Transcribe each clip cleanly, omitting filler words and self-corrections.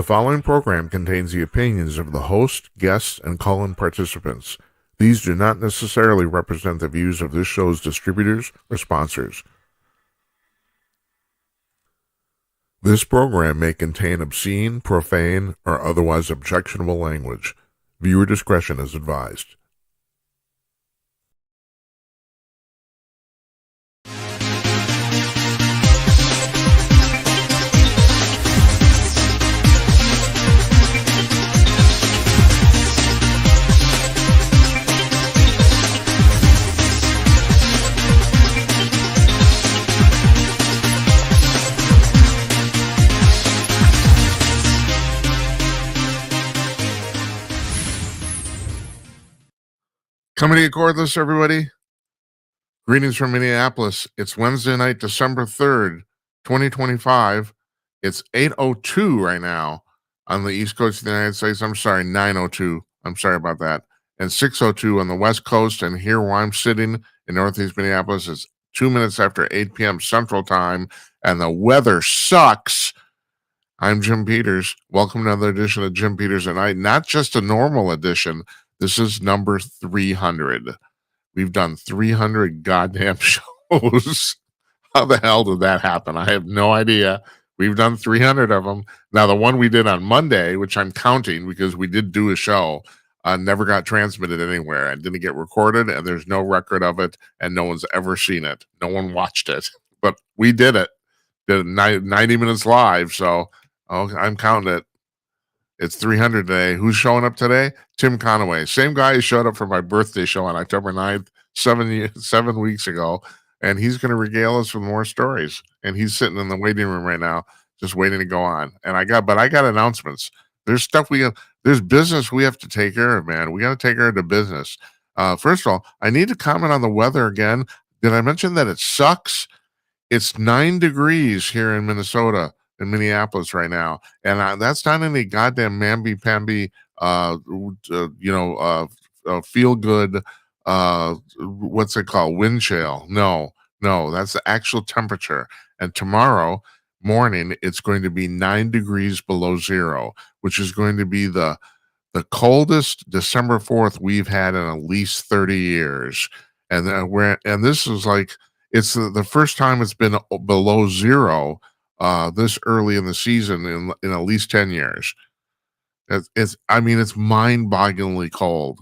The following program contains the opinions of the host, guests, and call-in participants. These do not necessarily represent the views of this show's distributors or sponsors. This program may contain obscene, profane, or otherwise objectionable language. Viewer discretion is advised. Coming to you cordless, everybody. Greetings from Minneapolis. It's Wednesday night, December 3rd, 2025. It's 8:02 right now on the East Coast of the United States. I'm sorry, 9:02. I'm sorry about that. And 6:02 on the West Coast. And here where I'm sitting in Northeast Minneapolis, it's 2 minutes after 8 p.m. Central Time, and the weather sucks. I'm Jim Peters. Welcome to another edition of Jim Peters at Night. Not just a normal edition. This is number 300. We've done 300 goddamn shows. How the hell did that happen? I have no idea. We've done 300 of them. Now, the one we did on Monday, which I'm counting because we did do a show, never got transmitted anywhere and didn't get recorded, and there's no record of it, and no one's ever seen it. No one watched it. But we did it. Did it 90 minutes live, so I'm counting it. It's 300 today. Who's showing up today? TIM CONAWAY. Same guy who showed up for my birthday show on October 9th, 7 weeks ago. And he's going to regale us with more stories. And he's sitting in the waiting room right now, just waiting to go on. And I got announcements. There's there's business we have to take care of, man. We got to take care of the business. First of all, I need to comment on the weather again. Did I mention that it sucks? It's 9 degrees here in Minnesota. In Minneapolis right now, and that's not any goddamn mamby-pamby, feel good, what's it called, wind chill. No, that's the actual temperature. And tomorrow morning, it's going to be 9 degrees below zero, which is going to be the coldest December 4th we've had in at least 30 years. And this is like, it's the first time it's been below zero this early in the season in at least 10 years. It's mind-bogglingly cold.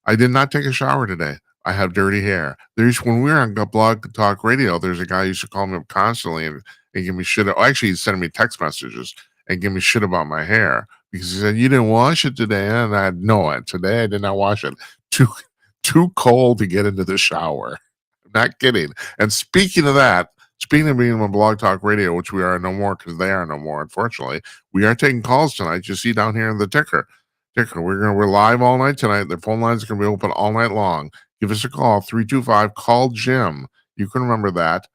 I did not take a shower today. I have dirty hair. When we were on Blog Talk Radio, there's a guy who used to call me up constantly and give me shit. Actually, he's sending me text messages and give me shit about my hair because he said, you didn't wash it today. And I know it. Today I did not wash it. Too cold to get into the shower. I'm not kidding. And speaking of being on Blog Talk Radio, which we are no more because they are no more, unfortunately, we are taking calls tonight. You see down here in the ticker. We're live all night tonight. The phone lines are going to be open all night long. Give us a call, 325-CALL-JIM. You can remember that,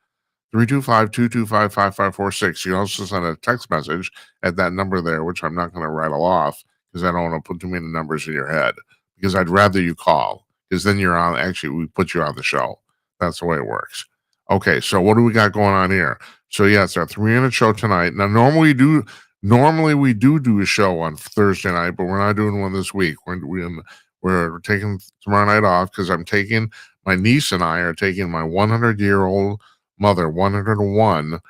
325-225-5546. You can also send a text message at that number there, which I'm not going to rattle off because I don't want to put too many numbers in your head because I'd rather you call because then you're on. Actually, we put you on the show. That's the way it works. Okay, so what do we got going on here? So yeah, it's our 300 show tonight. Now, normally we do a show on Thursday night, but we're not doing one this week. We're taking tomorrow night off because my niece and I are taking my 100-year-old mother, 101,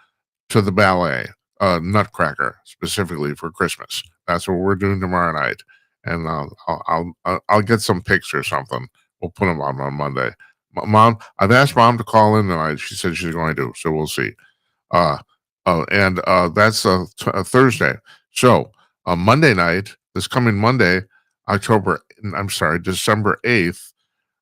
to the ballet, Nutcracker, specifically for Christmas. That's what we're doing tomorrow night, and I'll get some pics or something. We'll put them on Monday. Mom, I've asked Mom to call in tonight. She said she's going to, so we'll see. That's a Thursday. So Monday night, this coming Monday, December 8th,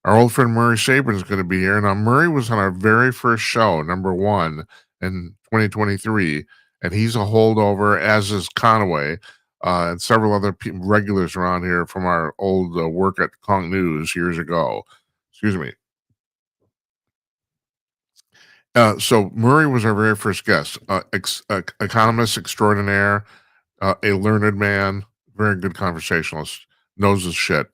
our old friend Murray Sabin is going to be here. Now, Murray was on our very first show, number 1 in 2023, and he's a holdover, as is Conaway, and several other regulars around here from our old work at Conk News years ago. Excuse me. So Murray was our very first guest, economist extraordinaire, a learned man, very good conversationalist, knows his shit.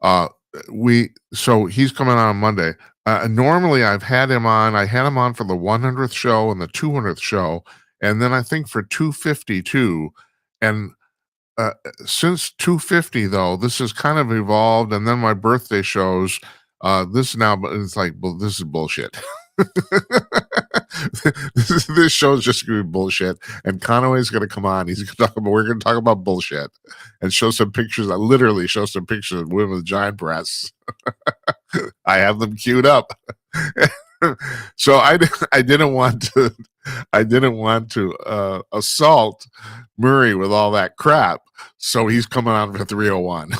So he's coming on Monday. Normally I've had him on. I had him on for the 100th show and the 200th show, and then I think for 252. And Since 250 though, this has kind of evolved, and then my birthday shows. This now, it's like, well, this is bullshit. This show is just gonna be bullshit, and Conaway's gonna come on. He's gonna talk about. We're gonna talk about bullshit and show some pictures. I literally show some pictures of women with giant breasts. I have them queued up. So I didn't want to assault Murray with all that crap. So he's coming on for 301.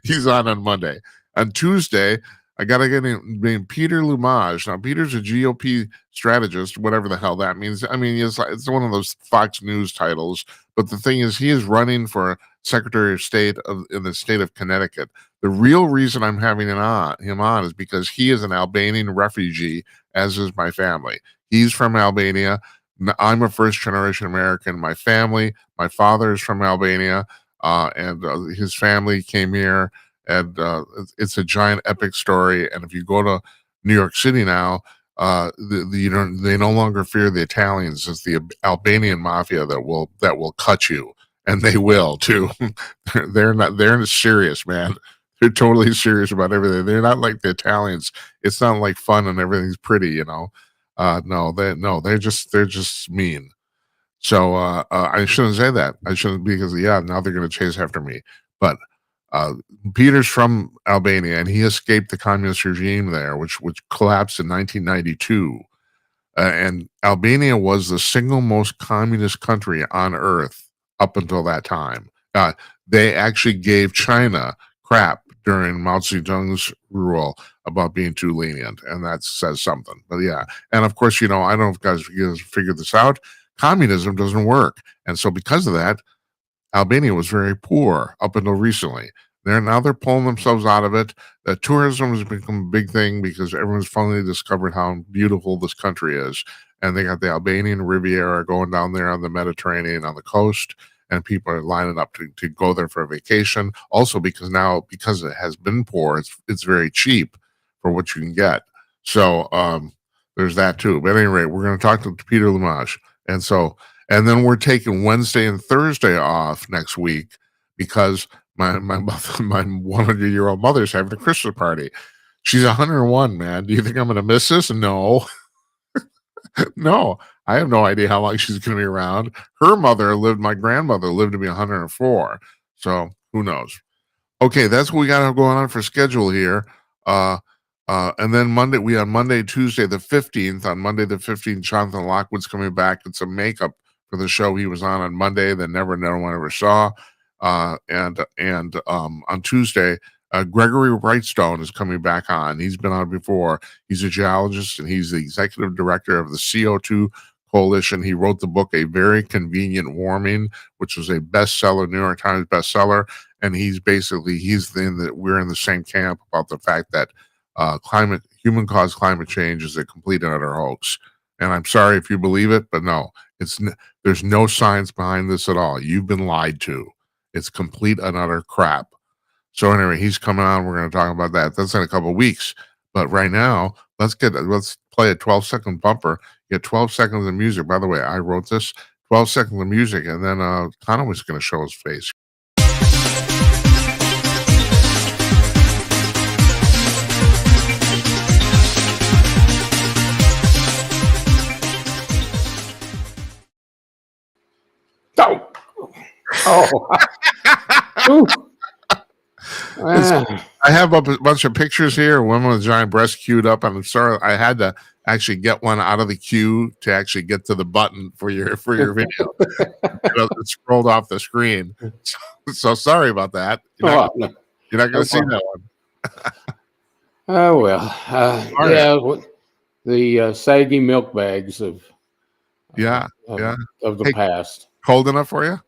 He's on Monday. On Tuesday, I got to get him named Peter Lumage. Now, Peter's a GOP strategist, whatever the hell that means. I mean, it's one of those Fox News titles. But the thing is, he is running for Secretary of State in the state of Connecticut. The real reason I'm having him on is because he is an Albanian refugee, as is my family. He's from Albania. I'm a first-generation American. My family, my father is from Albania, and his family came here. And it's a giant epic story. And if you go to New York City now, they no longer fear the Italians. It's the Albanian mafia that will cut you, and they will too. They're serious, man. They're totally serious about everything. They're not like the Italians. It's not like fun and everything's pretty, you know. They're just mean. So I shouldn't say that. I shouldn't, because now they're going to chase after me. But Peter's from Albania, and he escaped the communist regime there, which collapsed in 1992. And Albania was the single most communist country on earth up until that time. They actually gave China crap during Mao Zedong's rule about being too lenient, and that says something. But yeah, and of course, I don't know if you guys figured this out. Communism doesn't work, and so because of that, Albania was very poor up until recently. They're pulling themselves out of it. Tourism has become a big thing because everyone's finally discovered how beautiful this country is. And they got the Albanian Riviera going down there on the Mediterranean on the coast, and people are lining up to go there for a vacation. Also, because it has been poor, it's very cheap for what you can get. So there's that too. But at any rate, we're going to talk to Peter Lumage. And then we're taking Wednesday and Thursday off next week because my 100-year-old mother's having a Christmas party. She's 101, man. Do you think I'm going to miss this? No. No. I have no idea how long she's going to be around. My grandmother lived to be 104. So who knows? Okay, that's what we got going on for schedule here. And then Monday, Tuesday the 15th. On Monday the 15th, Jonathan Lockwood's coming back. It's some makeup for the show he was on Monday that no one ever saw. And on Tuesday, Gregory Wrightstone is coming back on. He's been on before. He's a geologist, and he's the executive director of the CO2 Coalition. He wrote the book A Very Convenient Warming, which was a bestseller, New York Times bestseller. And we're in the same camp about the fact that human-caused climate change is a complete and utter hoax. And I'm sorry if you believe it, but no, there's no science behind this at all. You've been lied to. It's complete and utter crap. So anyway, he's coming on. We're going to talk about that. That's in a couple of weeks. But right now, let's play a 12-second bumper. Get 12 seconds of music. By the way, I wrote this. 12 seconds of music, and then Conaway's going to show his face. I have a bunch of pictures here. Women with giant breasts queued up. I'm sorry, I had to actually get one out of the queue to actually get to the button for your video. It scrolled off the screen. So sorry about that. You're not going to see that one. Oh well, the saggy milk bags of the past. Cold enough for you?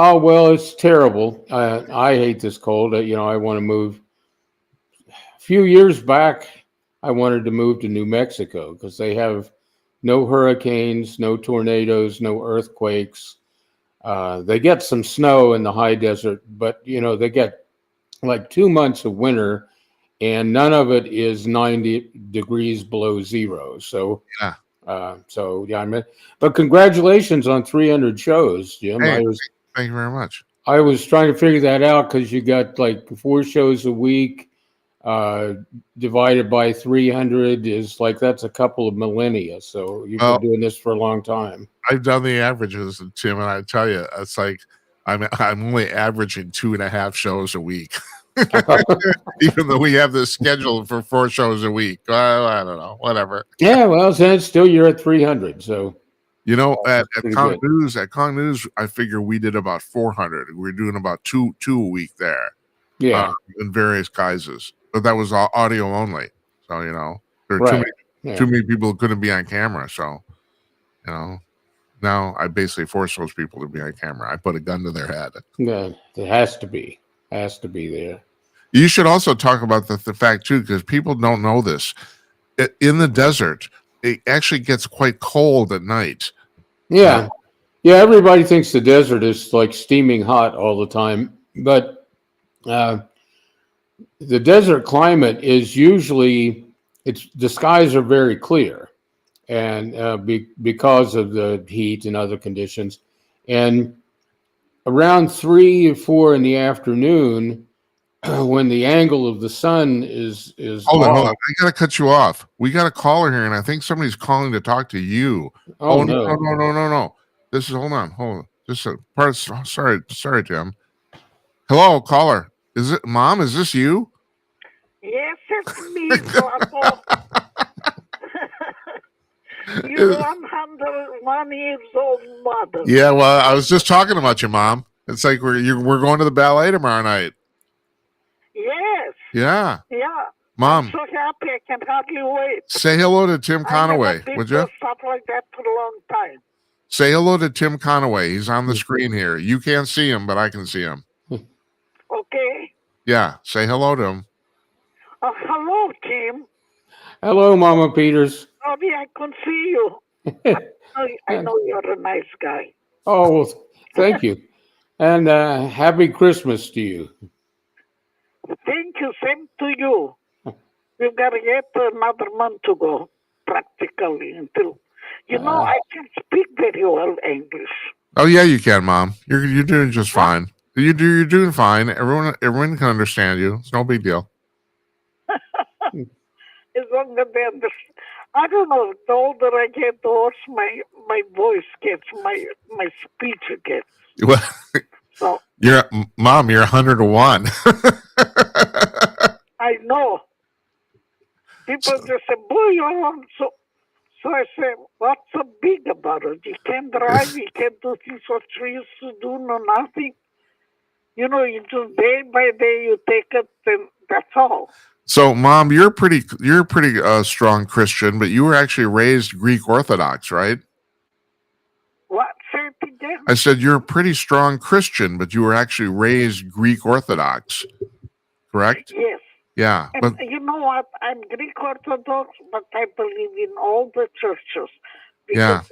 Oh, well, it's terrible. I hate this cold. I want to move. A few years back, I wanted to move to New Mexico because they have no hurricanes, no tornadoes, no earthquakes. They get some snow in the high desert, but, they get like 2 months of winter, and none of it is 90 degrees below zero. So, but congratulations on 300 shows, Jim. Hey, Thank you very much. I was trying to figure that out because you got like 4 shows a week, divided by 300 is like that's a couple of millennia. So you've Well, been doing this for a long time. I've done the averages, Tim, and I tell you, it's like I'm only averaging 2.5 shows a week, even though we have this scheduled for 4 shows a week. Well, I don't know, whatever. Yeah, well, then still you're at 300. So You know, at pretty Kong good. News, I figure we did about 400. We were doing about two a week there, Yeah, in various guises, but that was all audio only. So there are right. Yeah. too many people who couldn't be on camera. So now I basically force those people to be on camera. I put a gun to their head. Yeah, it has to be there. You should also talk about the fact too, because people don't know this. In the desert, it actually gets quite cold at night. Yeah. Yeah, everybody thinks the desert is like steaming hot all the time, but the desert climate is usually the skies are very clear, and because of the heat and other conditions, and around 3 or 4 in the afternoon, when the angle of the sun is Hold on. off. I gotta cut you off. We got a caller here, and I think somebody's calling to talk to you. Oh, No. This is hold on. Just a part. Sorry, Tim. Hello, caller. Is it Mom? Is this you? Yes, it's me, Flaco. You're 101 years old mother. Yeah, well, I was just talking about you, Mom. It's like we're going to the ballet tomorrow night. Yes. Yeah. Yeah. Mom. I'm so happy I can hardly wait. Say hello to Tim Conaway, would you? Stuff like that for a long time. Say hello to Tim Conaway. He's on the screen here. You can't see him, but I can see him. Okay. Yeah, say hello to him. Hello, Tim. Hello, Mama Peters. Sorry, I couldn't see you. I know you're a nice guy. Oh, well, thank you. And happy Christmas to you. Thank you. Same to you. We've got to get another month to go, practically, until... I can speak very well English. Oh yeah, you can, Mom. You're doing just fine. You're doing fine. Everyone can understand you. It's no big deal. As long as they understand. I don't know. The older I get, the worse my voice gets, my speech gets. Well, so Mom, you're 101. I know. People just say, "Boy, you're on." So I say, "What's so big about it? You can't drive. You can't do things what you used to do. No, nothing. You just day by day you take it, and that's all." So, Mom, you're pretty strong Christian, but you were actually raised Greek Orthodox, right? What? Say it again. I said you're a pretty strong Christian, but you were actually raised Greek Orthodox, correct? Yes. Yeah. And you know what? I'm Greek Orthodox, but I believe in all the churches. Because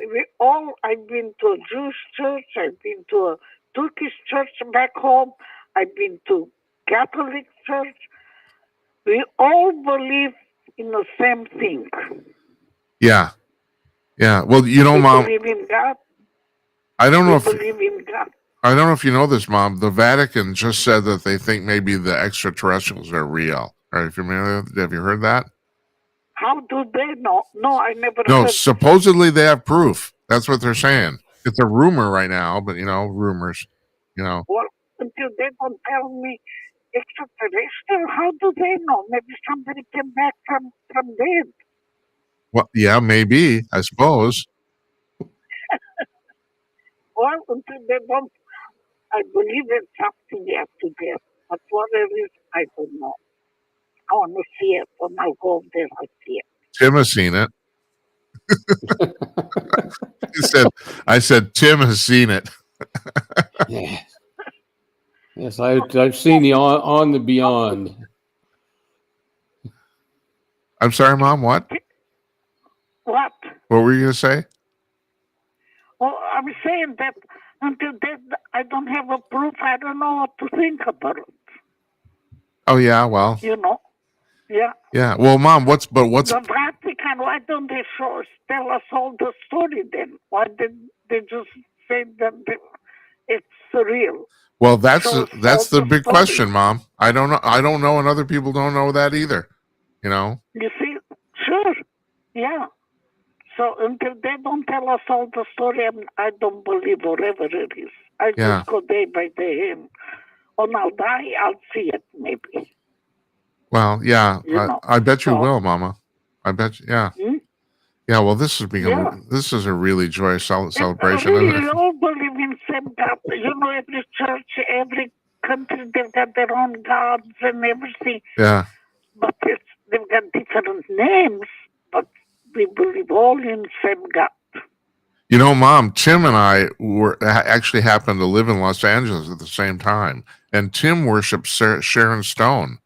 I've been to a Jewish church, I've been to a Turkish church back home, I've been to Catholic church. We all believe in the same thing. Yeah. Yeah. Well, Mom. Believe in God. I don't know believe in God. I don't know if you know this, Mom. The Vatican just said that they think maybe the extraterrestrials are real. Have you heard that? How do they know? No, I never heard. No, supposedly they have proof. That's what they're saying. It's a rumor right now, but rumors. Well, until they don't tell me extraterrestrial, how do they know? Maybe somebody came back from dead. Well, yeah, maybe, I suppose. Well, until they don't, I believe it's something you have to get. But what it is, I don't know. I want to see it. When I go there, I see it. Tim has seen it. I said, Tim has seen it. Yes, I've seen the on the beyond. I'm sorry, Mom. What? What? What were you going to say? Well, I'm saying that until then, I don't have a proof. I don't know what to think about it. Oh yeah, well. Yeah. Yeah. Well, Mom, what's the Vatican? Why don't they tell us all the story then? Why did they just say that it's surreal. Well, that's Shows that's all the the big stories. question, Mom. I don't know. I don't know, and other people don't know that either. You know. You see, sure, yeah. So until they don't tell us all the story, I don't believe whatever it is. I Yeah. just go day by day, and when I'll die, I'll see it maybe. Well, yeah. You know. I bet you So, will, Mama. I bet. Yeah. hmm? Yeah. Well, this has become. Yeah. This is a really joyous celebration, Really, isn't we it? all believe in same God. You know, every church, every country, they've got their own gods and everything. Yeah. But they've got different names, but we believe all in same God. You know, Mom, Tim and I actually happened to live in Los Angeles at the same time, and Tim worships Sharon Stone.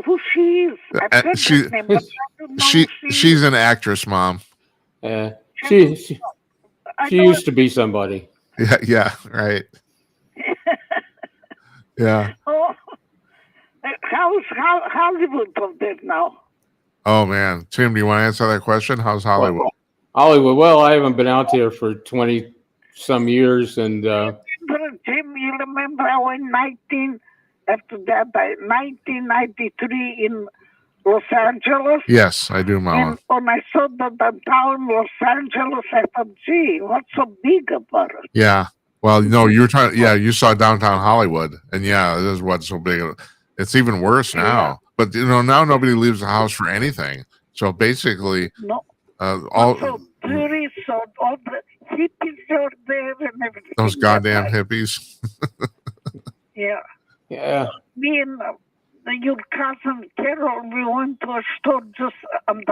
Who she is? I've heard She that name, but I don't know who she's an actress, Mom. Yeah, she used to be somebody. Yeah, yeah, right. Yeah. Oh, how's Hollywood of that now? Oh man, Tim, do you want to answer that question? How's Hollywood? Hollywood. Well, I haven't been out there for 20 some years, and Tim, you remember when 1993 in Los Angeles? Yes, I do, Mama. And when I saw the downtown Los Angeles, I thought, gee, what's so big about it? Yeah. Well, no, you were trying. Yeah, you saw downtown Hollywood, and yeah, it is what's so big. It's even worse now. Yeah. But you know, now nobody leaves the house for anything. So basically, No. all So tourists, so all the hippies are there and everything. those goddamn hippies. Yeah. yeah, Me and your cousin Carol, we went to a store just on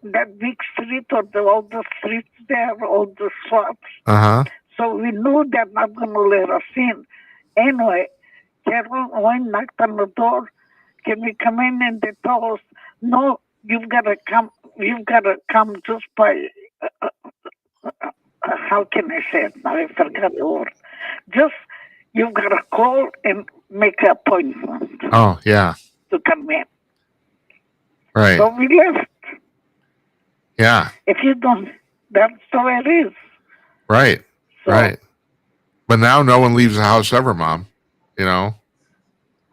that big street or all the streets there, all the shops. Uh huh. So we knew they're not going to let us in. Anyway, Carol went, knocked on the door. Can we come in? And they told us, no, you've got to come. You've got to come just by. How can I say it now? I forgot the word. Just you've got to call and make an appointment. Oh yeah. To come in. Right. So we left. Yeah. If you don't, that's the way it is. Right. So, right. But now no one leaves the house ever, Mom. You know,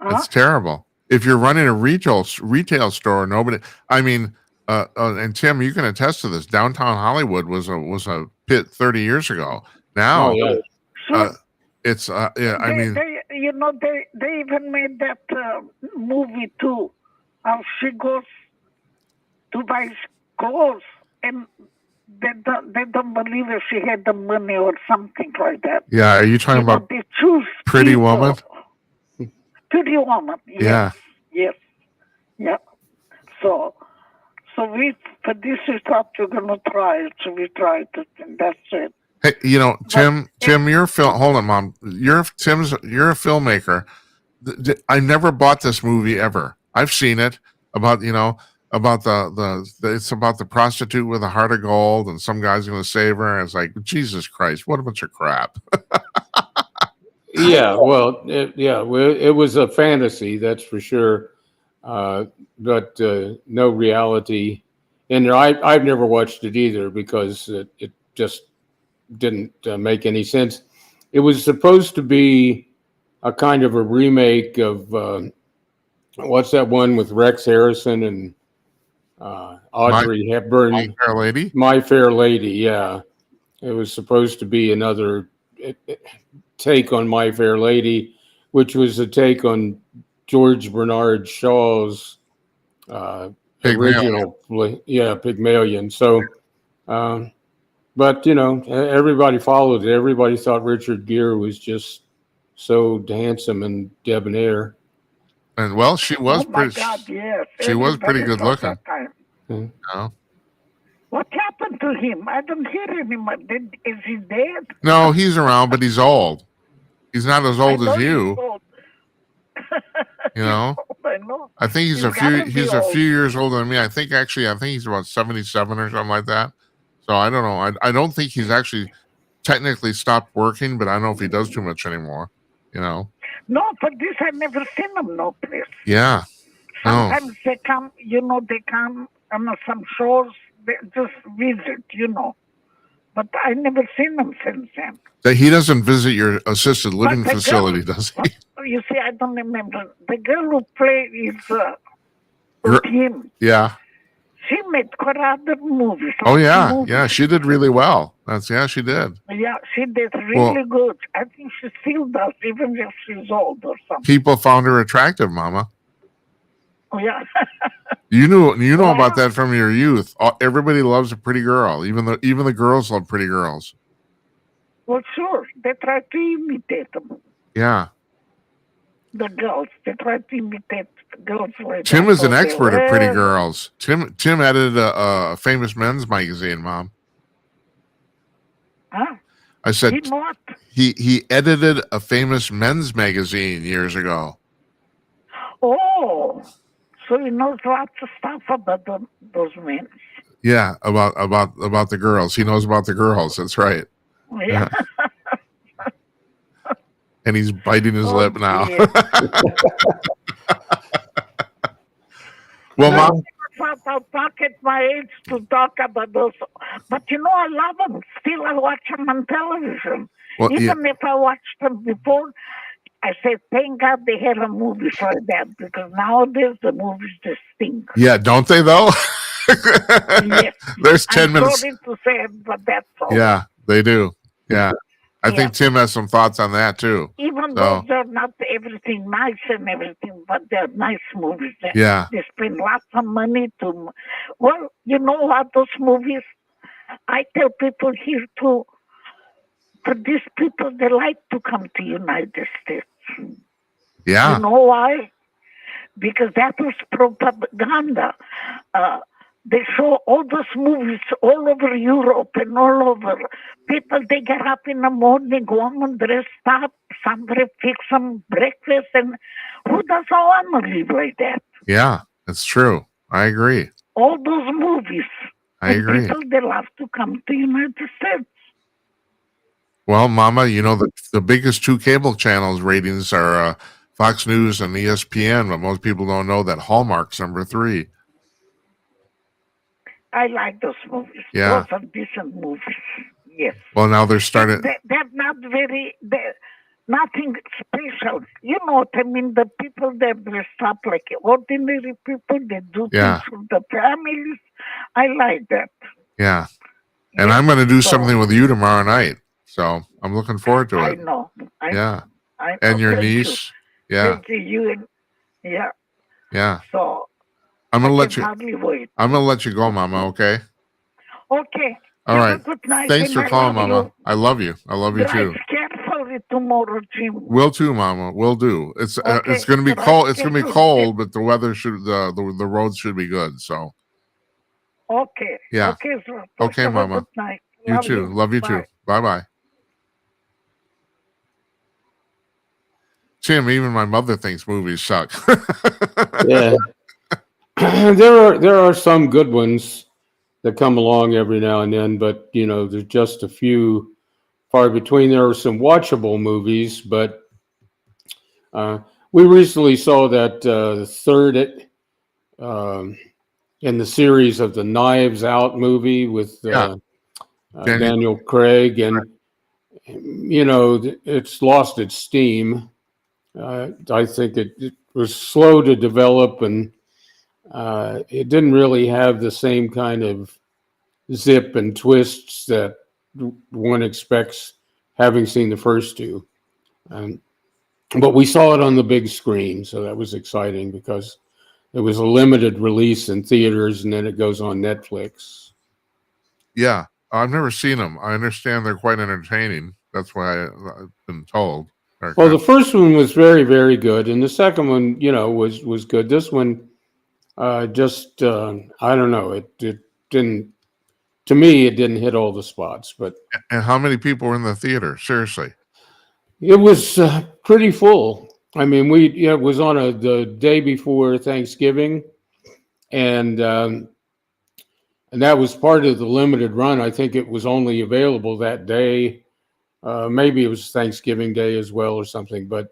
it's terrible. If you're running a retail store, nobody. I mean, and Tim, you can attest to this. Downtown Hollywood was a pit 30 years ago. Now, it's yeah. I mean, they even made that movie too. How she goes to buy clothes and they don't believe if she had the money or something like that. Yeah, are you talking about they choose Pretty people. Woman? Pretty Woman. Yes, yes, yeah. So we for this we thought we were gonna try it, so we tried it, and that's it. Hey, you know, Tim, you're hold on, Mom. You're a filmmaker. I never bought this movie ever. I've seen it about the it's about the prostitute with a heart of gold, and some guy's going to save her. And it's like, Jesus Christ, what a bunch of crap. yeah. Well, it was a fantasy, that's for sure, but no reality. And I've never watched it either because it just didn't make any sense. It was supposed to be a kind of a remake of what's that one with Rex Harrison and Audrey Hepburn? My Fair Lady? My Fair Lady, yeah. It was supposed to be another take on My Fair Lady, which was a take on George Bernard Shaw's original, Pygmalion. So, but, you know, everybody followed it. Everybody thought Richard Gere was just so handsome and debonair. And well, she was pretty. God, yes. She was pretty good looking. Mm-hmm. No. What happened to him? I don't hear anymore. Is he dead? No, he's around, but he's old. He's not as old as you. Old. You know. I know. I think he's a few years older than me. I think he's about 77 or something like that. So I don't know. I don't think he's actually technically stopped working, but I don't know if he does too much anymore. You know. No, but this I've never seen him no place. Yeah. Sometimes they come, they come on some shows, they just visit, but I never seen him since then. That he doesn't visit your assisted living But the facility, girl- does he? You see, I don't remember. The girl who played is Gr- with him. Yeah. She made quite other movies. Oh yeah, movies. yeah. She did really well. She did. Yeah, she did really Well- good. I think she still does, even if she's old or something. People found her attractive, Mama. Oh, yeah. You know about Well- that from your youth. Everybody loves a pretty girl. Even the girls love pretty girls. Well, sure. They try to imitate them. Yeah. The girls. They try to imitate girls. Like Tim that, is an so they expert at pretty wear- girls. Tim edited a famous men's magazine, Mom. Huh? I said He what? he edited a famous men's magazine years ago. Oh, so he knows lots of stuff about those men. Yeah, about the girls. He knows about the girls. That's right. Yeah. And he's biting his Oh, lip now. dear. Well, Mom, I'll talk at my age to talk about those. But I love them. Still, I watch them on television. well, yeah, Even if I watched them before, I say, thank God they had a movie for that, because nowadays the movies just stink. yeah, don't they though? Yes. There's 10 I'm minutes. sorry to say it, but that's all. Yeah, they do. Yeah. I Yeah. think Tim has some thoughts on that too. Even So- though they're not everything nice and everything, but they're nice movies. Yeah. They spend lots of money to. Well, you know what? Those movies, I tell people here too, for these people, they like to come to United States. Yeah. You know why? Because that was propaganda. They show all those movies all over Europe and all over. People, they get up in the morning, woman dressed up, somebody fix some breakfast, and who doesn't want to live like that? Yeah. That's true. I agree. All those movies. I and agree. people, they love to come to United States. Well, Mama, the biggest two cable channels ratings are Fox News and ESPN, but most people don't know that Hallmark's number 3. I like those movies. Yeah. Those are decent movies. Yes. Well, now they're starting. They're not they're nothing special. You know what I mean? The people that dress up like ordinary people, they do Yeah. things for the families. I like that. Yeah. And Yes. I'm going to do So, something with you tomorrow night. So I'm looking forward to I it. know. Yeah. I know. And your Thank you. niece. Yeah. Thank you. And, yeah. Yeah. So I'm I going to let can you. hardly wait. I'm going to let you go, Mama. Okay. Okay. All Have right. a good night, Thanks and for I calling, love Mama. you. I love you. I love you too. Drive carefully tomorrow, Jim. Will too, Mama. Will do. It's Okay, going to be drive cold. It's going to be carefully. cold, but the weather should the roads should be good. So Okay. Yeah. Okay, sir. Okay, Have a Mama. good night. you Love too. Love you Bye. too. Bye bye. Tim, even my mother thinks movies suck. Yeah. there are some good ones that come along every now and then, but there's just a few far between. There are some watchable movies, but we recently saw that the third in the series of the Knives Out movie with Yeah. Daniel Craig, and it's lost its steam. I think it was slow to develop, and it didn't really have the same kind of zip and twists that one expects having seen the first two. But we saw it on the big screen, so that was exciting because it was a limited release in theaters, and then it goes on Netflix. Yeah, I've never seen them. I understand they're quite entertaining. That's why I've been told. Well, the first one was very, very good, and the second one, was good. This one, I don't know. It didn't. To me, it didn't hit all the spots, but And how many people were in the theater? Seriously. it was pretty full. I mean, it was on the day before Thanksgiving, and that was part of the limited run. I think it was only available that day. Maybe it was Thanksgiving Day as well or something. But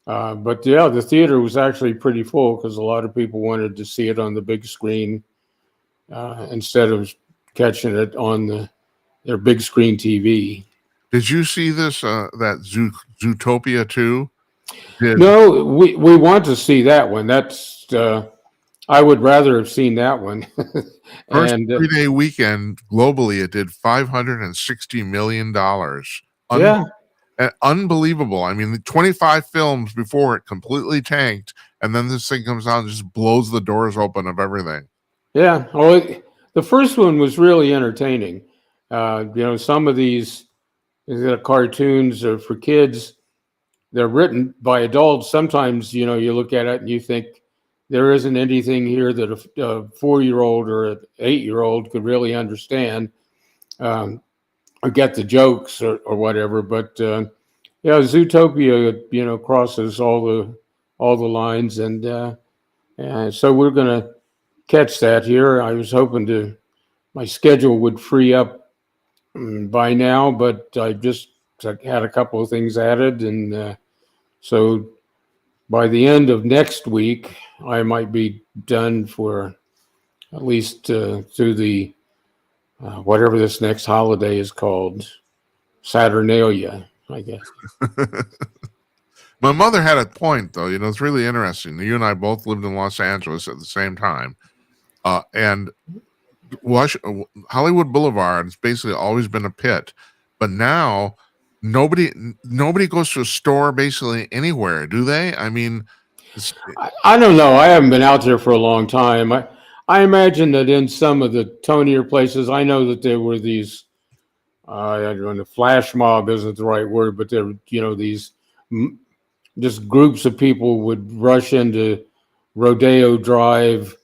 yeah, the theater was actually pretty full because a lot of people wanted to see it on the big screen instead of catching it on their big screen TV. Did you see this? That Zootopia 2? No, we want to see that one. That's I would rather have seen that one. First And 3-day weekend globally, it did $560 million. yeah, Unbelievable. I mean, the 25 films before it completely tanked, and then this thing comes out and just blows the doors open of everything. yeah. Well, the first one was really entertaining. Some of these cartoons are for kids. They're written by adults. Sometimes, you look at it and you think there isn't anything here that a 4-year-old or an 8-year-old could really understand or get the jokes or whatever. But Zootopia, crosses all the lines, and so we're gonna catch that here. I was hoping my schedule would free up by now, but I just had a couple of things added, and so by the end of next week, I might be done for at least through the whatever this next holiday is called, Saturnalia, I guess. My mother had a point, though. It's really interesting. You and I both lived in Los Angeles at the same time, and Hollywood Boulevard has basically always been a pit, but now nobody goes to a store basically anywhere, do they? I mean, I don't know. I haven't been out there for a long time. I imagine that in some of the tonier places, I know that there were these. I don't know, the flash mob isn't the right word, but there, these just groups of people would rush into Rodeo Drive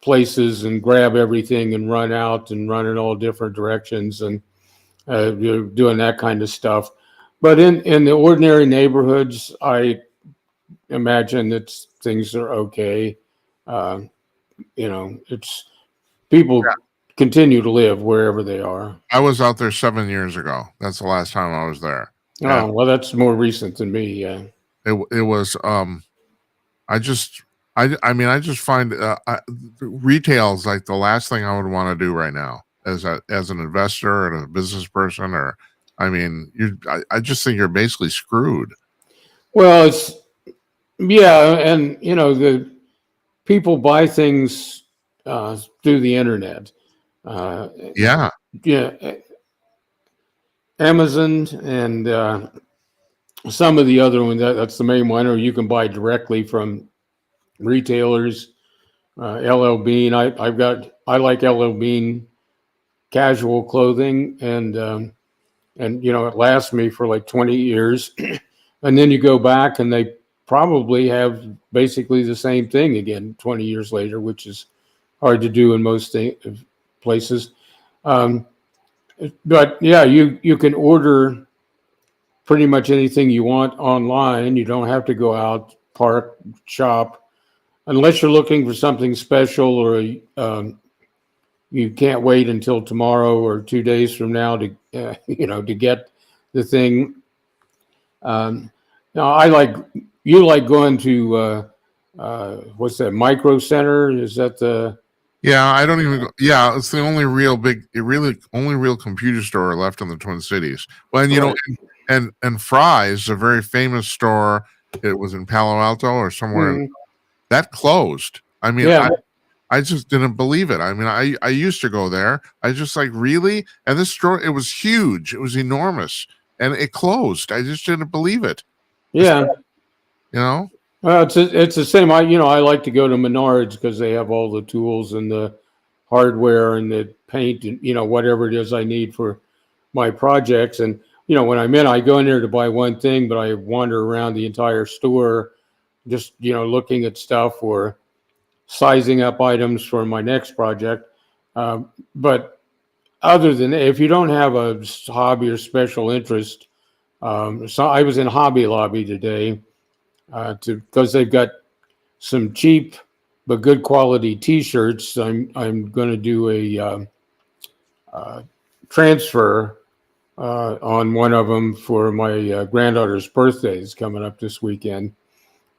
places and grab everything and run out and run in all different directions, and doing that kind of stuff. But in the ordinary neighborhoods, I imagine that things are okay. It's people continue to live wherever they are. I was out there 7 years ago. That's the last time I was there. Oh, well, that's more recent than me. Yeah. It was. I just find retail is like the last thing I would want to do right now as an investor and a business person. Or, I just think you're basically screwed. Well, and the people buy things through the internet. Yeah. Amazon and some of the other ones. That's the main one. Or you can buy directly from retailers. LL Bean. I like LL Bean casual clothing, and it lasts me for like 20 years. And then you go back and they probably have basically the same thing again 20 years later, which is hard to do in most places. But yeah, you can order pretty much anything you want online. You don't have to go out, park, shop, unless you're looking for something special, or you can't wait until tomorrow or 2 days from now to to get the thing. Now you like going to what's that, Micro Center? Is that the? Yeah, I don't even. Yeah, it's the only real computer store left in the Twin Cities. Well, and and Fry's, a very famous store. It was in Palo Alto or somewhere. That closed. I mean, Yeah. I just didn't believe it. I mean, I used to go there. I just like, really? And this store, it was huge. It was enormous. And it closed. I just didn't believe it. Yeah. Well, it's the same. I like to go to Menards because they have all the tools and the hardware and the paint and whatever it is I need for my projects. And when I go in there to buy one thing, but I wander around the entire store, just looking at stuff or sizing up items for my next project. But other than that, if you don't have a hobby or special interest, so I was in Hobby Lobby today because they've got some cheap but good quality T-shirts. I'm going to do a transfer on one of them for my granddaughter's birthday. It's coming up this weekend,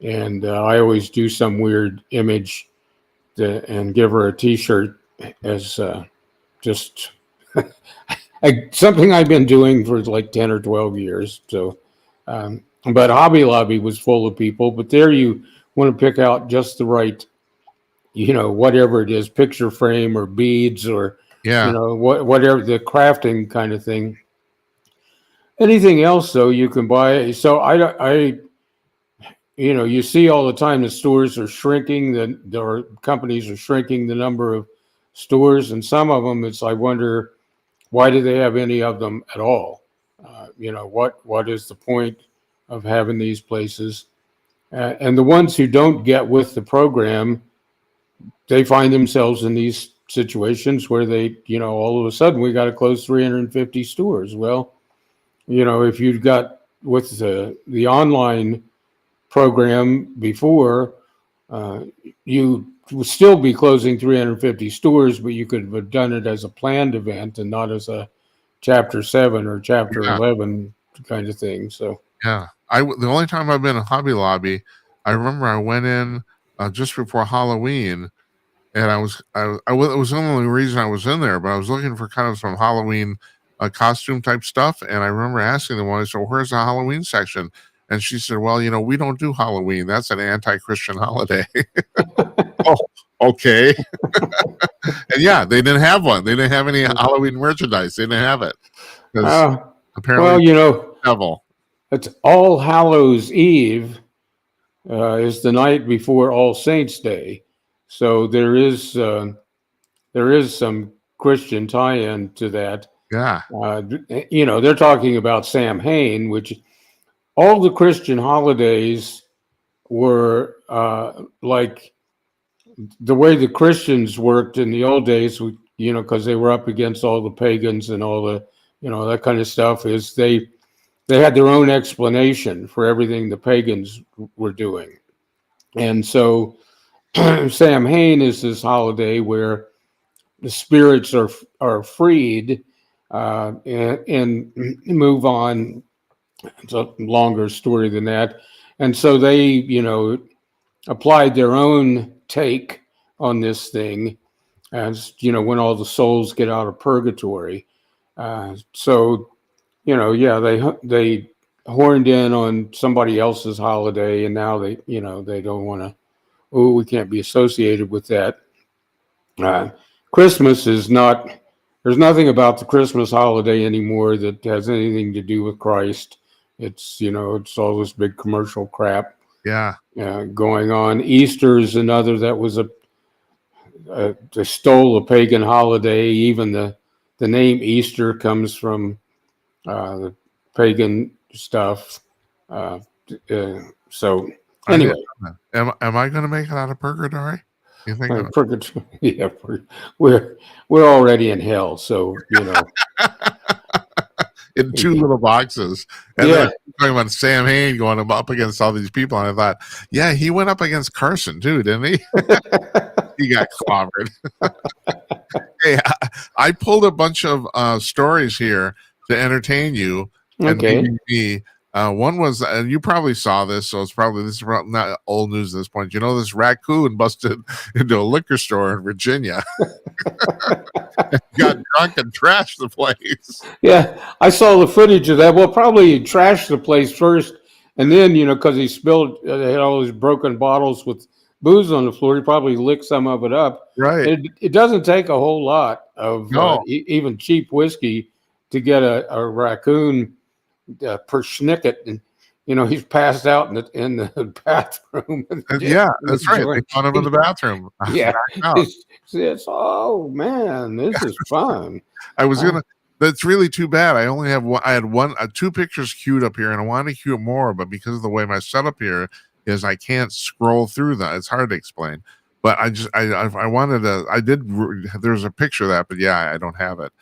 and I always do some weird image and give her a T-shirt as just something I've been doing for like 10 or 12 years. So, but Hobby Lobby was full of people. But there you want to pick out just the right, whatever it is, picture frame or beads or, Yeah. whatever the crafting kind of thing. Anything else, though, you can buy. So you see all the time the stores are shrinking, the companies are shrinking the number of stores, and some of them, I wonder, why do they have any of them at all? What is the point of having these places? And the ones who don't get with the program, they find themselves in these situations where they, all of a sudden we got to close 350 stores. Well, if you've got with the online program before, you would still be closing 350 stores, but you could have done it as a planned event and not as a chapter 7 or chapter 11 kind of thing. So yeah, the only time I've been in Hobby Lobby, I remember I went in just before Halloween, and it was the only reason I was in there, but I was looking for kind of some Halloween costume type stuff, and I remember asking the one, so where's the Halloween section? And she said, well, we don't do Halloween. That's an anti-Christian holiday. Oh, okay. And yeah, they didn't have one. They didn't have any Halloween merchandise. They didn't have it. Apparently, devil. It's All Hallows Eve is the night before All Saints Day. So there is some Christian tie-in to that. Yeah. They're talking about Samhain, which all the Christian holidays were like the way the Christians worked in the old days, because they were up against all the pagans and all the, that kind of stuff, is they had their own explanation for everything the pagans were doing. And so Samhain is this holiday where the spirits are freed and move on. It's a longer story than that. And so they, applied their own take on this thing as, when all the souls get out of purgatory. So, they horned in on somebody else's holiday, and now they don't want to, we can't be associated with that. Christmas is not, there's nothing about the Christmas holiday anymore that has anything to do with Christ. It's, it's all this big commercial crap. Yeah. Going on. Easter is another that was they stole a pagan holiday. Even the name Easter comes from the pagan stuff. So anyway, am I going to make it out of purgatory? You think? Purgatory? Yeah, we're already in hell. So in 2 little boxes. And then talking about Sam Hain going up against all these people, and I thought, yeah, he went up against Carson too, didn't he? He got clobbered. Hey, I pulled a bunch of stories here to entertain you. Okay. And me. One was, and you probably saw this, so this is probably not old news at this point. This raccoon busted into a liquor store in Virginia. Got drunk and trashed the place. Yeah, I saw the footage of that. Well, probably he trashed the place first, and then because he spilled, they had all these broken bottles with booze on the floor. He probably licked some of it up. Right. It doesn't take a whole lot of even cheap whiskey to get a raccoon per schnicket, and he's passed out in the bathroom. Yeah, that's right. They found him in the bathroom. Yeah, it's oh man, this is fun. I was gonna. That's really too bad. I only have one. I had 2 pictures queued up here, and I wanted to queue more, but because of the way my setup here is, I can't scroll through that. It's hard to explain. But I wanted to. I did. There's a picture of that, but yeah, I don't have it.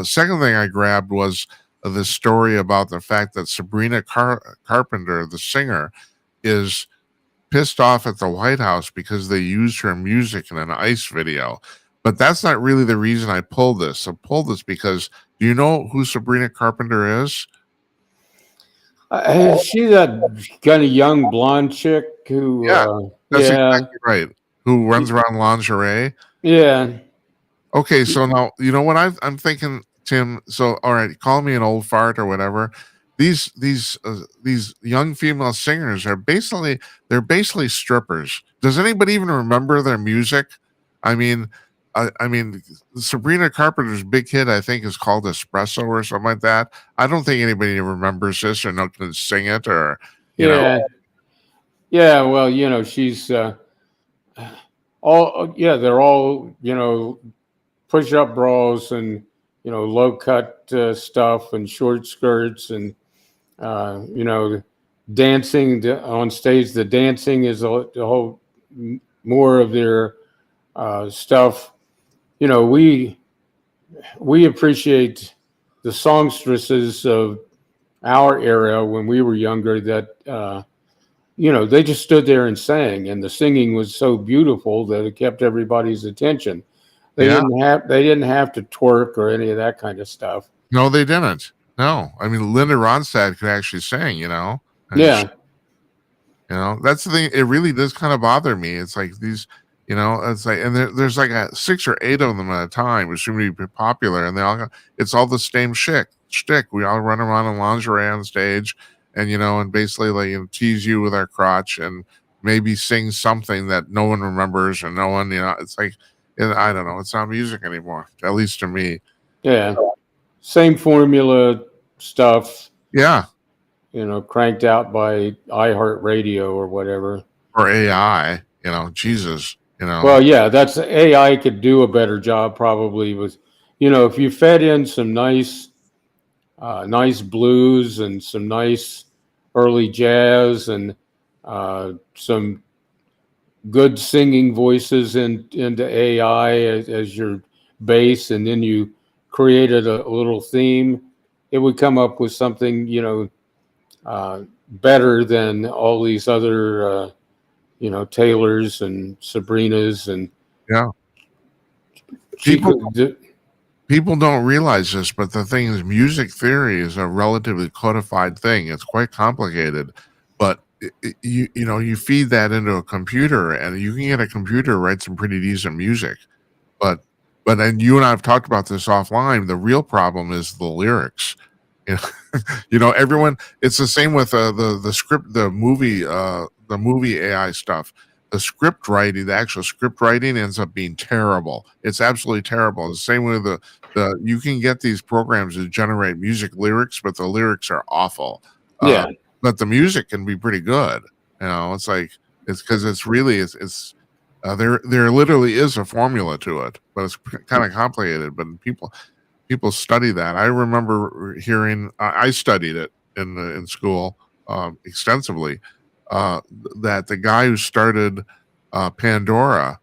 Second thing I grabbed was the story about the fact that Sabrina Carpenter, the singer, is pissed off at the White House because they used her music in an ICE video. But that's not really the reason I pulled this. I pulled this because, do you know who Sabrina Carpenter is? She's that kind of young blonde chick who... that's exactly right. Who runs around lingerie. Yeah. Okay, so now, you know what I'm thinking? Tim. So, all right, call me an old fart or whatever. These young female singers are basically strippers. Does anybody even remember their music? I mean, I mean, Sabrina Carpenter's big hit, I think, is called Espresso or something like that. I don't think anybody remembers this or can sing it or you know. Yeah. Yeah. Well, she's all. Yeah, they're all push-up bras and low-cut stuff and short skirts and dancing on stage. The dancing is the whole more of their stuff. We appreciate the songstresses of our era when we were younger that they just stood there and sang, and the singing was so beautiful that it kept everybody's attention. They didn't have to twerk or any of that kind of stuff. No, they didn't. No, I mean Linda Ronstadt could actually sing. Yeah. That's the thing. It really does kind of bother me. It's like these, it's like, and there's like 6 or 8 of them at a time, which seem to be popular, and it's all the same shtick. We all run around in lingerie on stage, and and basically like tease you with our crotch, and maybe sing something that no one remembers, and no one, it's like, I don't know, it's not music anymore, at least to me. Yeah, same formula stuff. Yeah. Cranked out by iHeartRadio or whatever. Or AI, Jesus, Well, yeah, that's AI could do a better job probably with, if you fed in some nice blues and some nice early jazz and some good singing voices into AI as your base, and then you created a little theme, it would come up with something, better than all these other, Taylors and Sabrinas and people don't realize this, but the thing is, music theory is a relatively codified thing. It's quite complicated, but you feed that into a computer, and you can get a computer to write some pretty decent music, but then you and I have talked about this offline. The real problem is the lyrics. Everyone. It's the same with the script, the movie AI stuff. The actual script writing ends up being terrible. It's absolutely terrible. The same way you can get these programs to generate music lyrics, but the lyrics are awful. Yeah. But the music can be pretty good. It's like it's because it's really there literally is a formula to it, but it's kind of complicated. But people study that. I remember hearing. I studied it in school extensively. That the guy who started Pandora,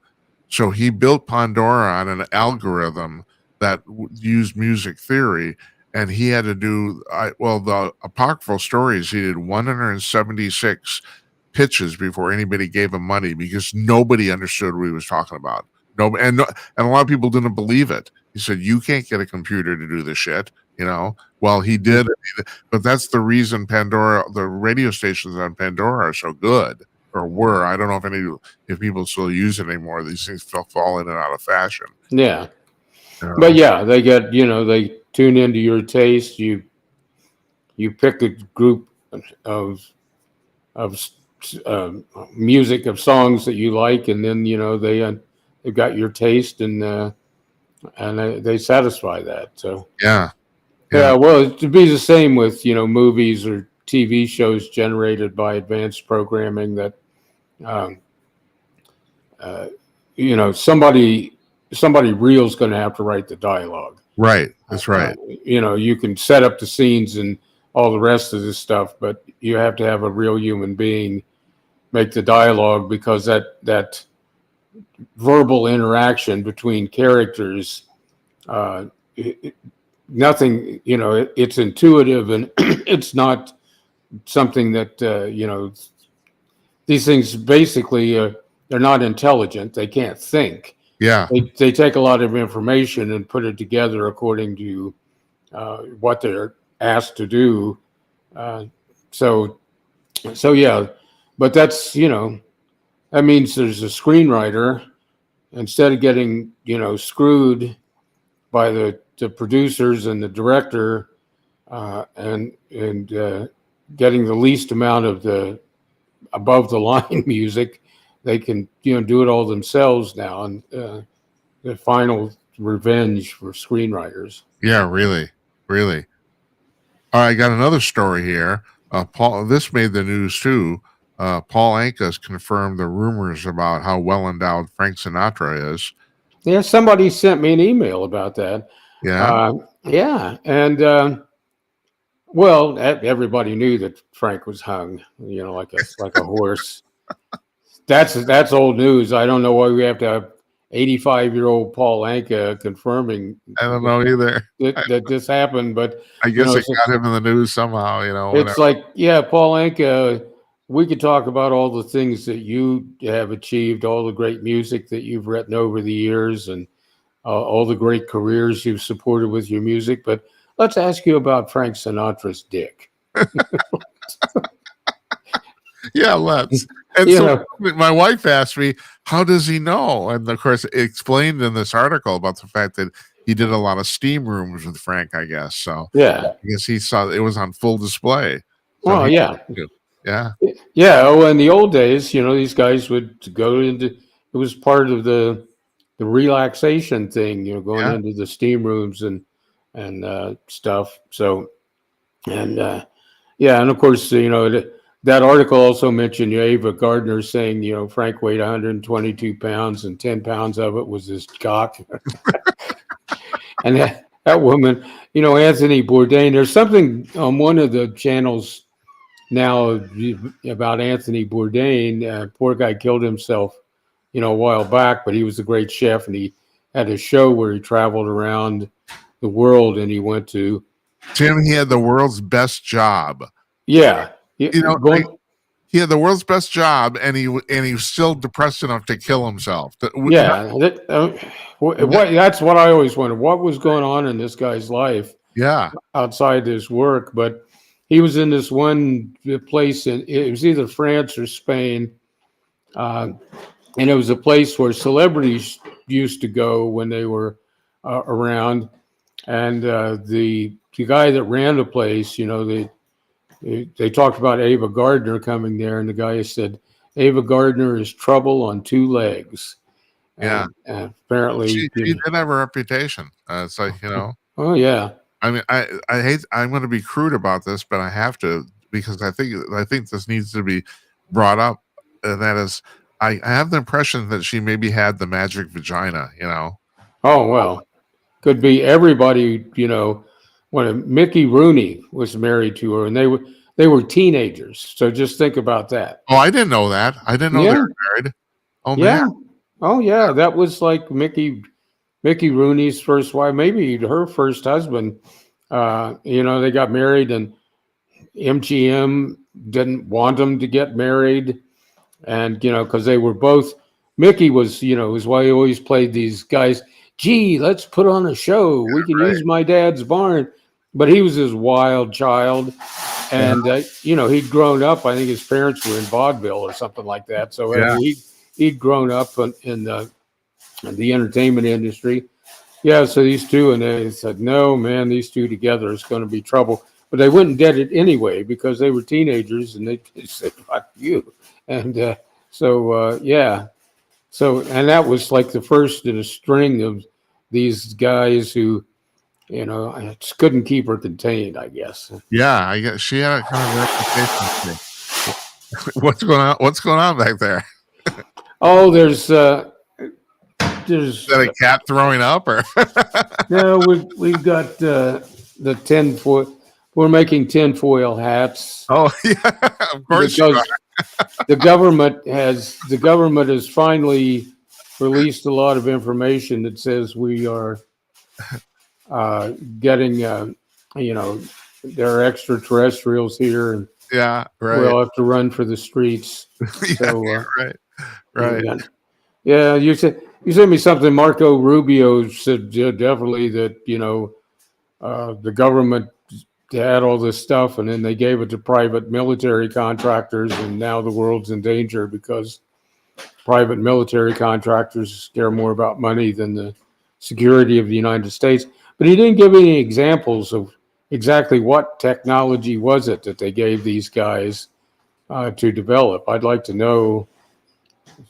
so he built Pandora on an algorithm that used music theory, and he had to do the apocryphal stories. He did 176 pitches before anybody gave him money because nobody understood what he was talking about. And a lot of people didn't believe it. He said, "You can't get a computer to do this shit." Well, he did, but that's the reason the radio stations on Pandora are so good, or were. I don't know if people still use it anymore. These things fall in and out of fashion. Yeah. But yeah, they get, they tune into your taste. You pick a group of music, of songs that you like, and then, they've got your taste, and they satisfy that. So yeah. Well, it'd be the same with movies or TV shows generated by advanced programming that somebody real is going to have to write the dialogue. Right. That's right. You can set up the scenes and all the rest of this stuff, but you have to have a real human being make the dialogue, because that verbal interaction between characters, nothing, it's intuitive, and it's not something that, these things basically, they're not intelligent. They can't think. Yeah. They take a lot of information and put it together according to what they're asked to do. So yeah, but that's, that means there's a screenwriter, instead of getting, screwed by the the producers and the director and getting the least amount of the above the line music. They can do it all themselves now, and the final revenge for screenwriters. Yeah, really, really. All right, I got another story here. Paul, this made the news too. Paul Anka has confirmed the rumors about how well endowed Frank Sinatra is. Yeah, somebody sent me an email about that. Yeah, Yeah, and well, everybody knew that Frank was hung, like a horse. That's old news. I don't know why we have to have 85-year-old Paul Anka confirming I don't know either. that this happened, but I guess it got him in the news somehow. it's like, yeah, Paul Anka. We could talk about all the things that you have achieved, all the great music that you've written over the years, and all the great careers you've supported with your music. But let's ask you about Frank Sinatra's dick. Yeah, let's. And so my wife asked me, how does he know? And of course, it explained in this article about the fact that he did a lot of steam rooms with Frank, I guess. So yeah, I guess he saw it was on full display. So well, yeah. Yeah. Yeah. Oh, in the old days, these guys would go into, it was part of the relaxation thing, going into the steam rooms and stuff. So, and yeah. And of course, that article also mentioned Ava Gardner saying, Frank weighed 122 pounds and 10 pounds of it was his cock. And that woman, Anthony Bourdain, there's something on one of the channels now about Anthony Bourdain. Poor guy killed himself, a while back, but he was a great chef, and he had a show where he traveled around the world, and he went to Tim. He had the world's best job. Yeah, he had the world's best job, and he was still depressed enough to kill himself. Yeah, that's what I always wondered. What was going on in this guy's life? Yeah, outside his work, but he was in this one place, and it was either France or Spain, and it was a place where celebrities used to go when they were around. And the guy that ran the place, they talked about Ava Gardner coming there, and the guy said, Ava Gardner is trouble on two legs. Yeah. And apparently she did have a reputation. It's like, Oh, yeah. I mean, I'm going to be crude about this, but I have to, because I think this needs to be brought up. And that is, I have the impression that she maybe had the magic vagina, Oh, well, could be everybody, when Mickey Rooney was married to her, and they were teenagers. So just think about that. Oh, I didn't know that. I didn't know they were married. Oh, yeah. Man. Oh, yeah. That was like Mickey Rooney's first wife, maybe her first husband. They got married, and MGM didn't want them to get married. And, because they were both, Mickey was, is why he always played these guys. Gee, let's put on a show. We can use my dad's barn. But he was this wild child. And, he'd grown up. I think his parents were in vaudeville or something like that. So he'd grown up in the entertainment industry. Yeah, so these two, and they said, no, man, these two together is going to be trouble. But they went and did it anyway because they were teenagers, and they said, fuck you. And yeah. So, and that was like the first in a string of these guys who, just couldn't keep her contained, I guess. Yeah, I guess she had a kind of reputation. What's going on back there? Oh, there's is that a cat throwing up, or no? We've got the tinfoil. We're making tinfoil hats. Oh yeah, of course. Because the government has finally released a lot of information that says we are getting there are extraterrestrials here, and yeah, right. we'll have to run for the streets. So right. Yeah, you sent me something. Marco Rubio said definitely that the government had all this stuff, and then they gave it to private military contractors, and now the world's in danger because private military contractors care more about money than the security of the United States. but he didn't give any examples of exactly what technology was it that they gave these guys to develop. I'd like to know,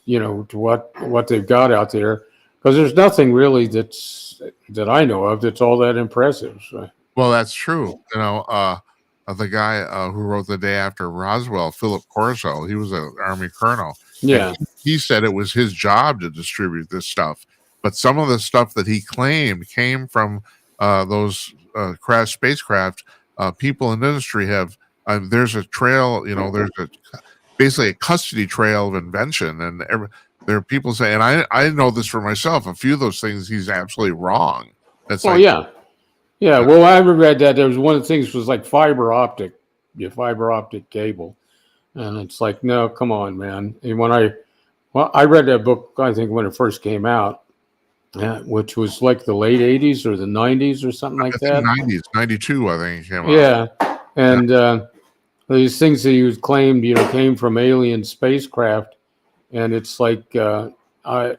to what they've got out there, because there's nothing really that I know of that's all that impressive. So. Well, that's true. The guy who wrote The Day After Roswell, Philip Corso, he was an Army colonel. Yeah. He said it was his job to distribute this stuff. But some of the stuff that he claimed came from those crash spacecraft. People in industry have, there's a trail, there's basically a custody trail of invention. And there are people saying, and I know this for myself, a few of those things he's absolutely wrong. That's yeah. Yeah, well, I read that there was one of the things was like fiber optic cable, and it's like, no, come on, man. And I read that book, I think when it first came out, which was like the late '80s or the '90s or something like that. '90s, '92, I think it came out. Yeah, and these things that he claimed, came from alien spacecraft, and it's like, no, I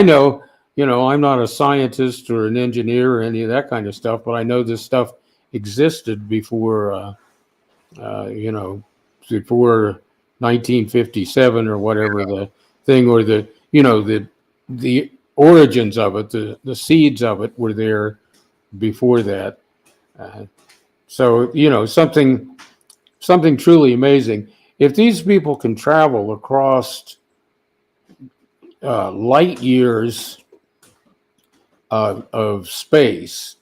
know. I'm not a scientist or an engineer or any of that kind of stuff, but I know this stuff existed before, before 1957 or whatever the thing, or the origins of it, the seeds of it were there before that. So, something truly amazing. If these people can travel across light years of space